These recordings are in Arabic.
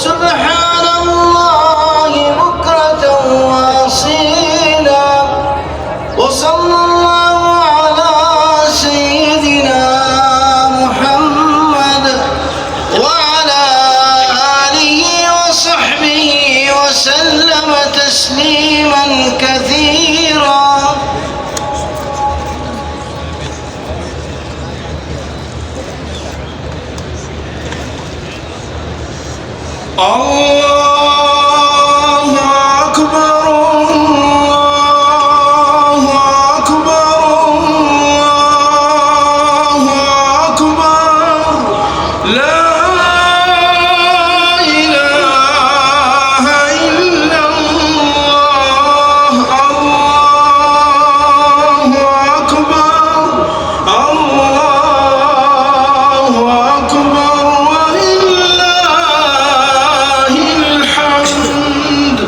وسبحان الله بكرة وأصيلا وصلى الله على سيدنا محمد وعلى آله وصحبه وسلم تسليما كثيرا. الله أكبر الله أكبر الله أكبر لا إله إلا الله. الله أكبر الله أكبر ولله الحمد.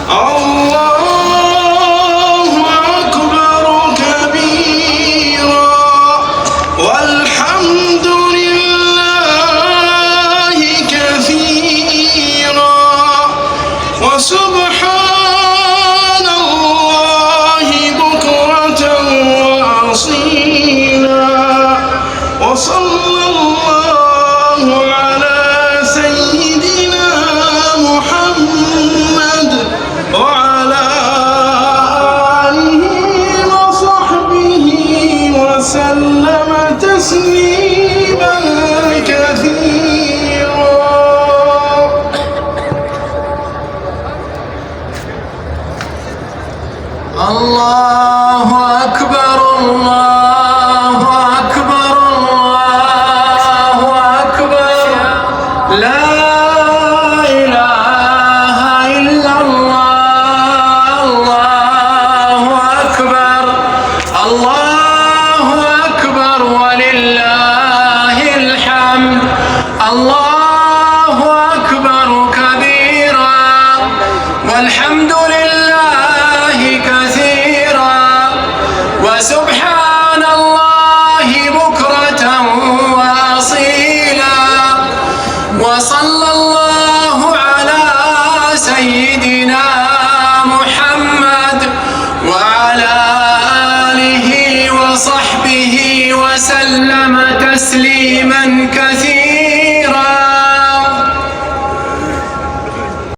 الله أكبر كبيرا والحمد لله كثيرا وسبحان الله بكرة وأصيلا وصلى الله على سيدنا محمد وعلى آله وصحبه وسلم تسليما كثيرا. الله أكبر الله أكبر الله أكبر لا إله إلا الله. الله أكبر الله أكبر ولله الحمد. الله أكبر كبيرا والحمد لله كثيرا وسبحان الله بكرة وأصيلا وصلى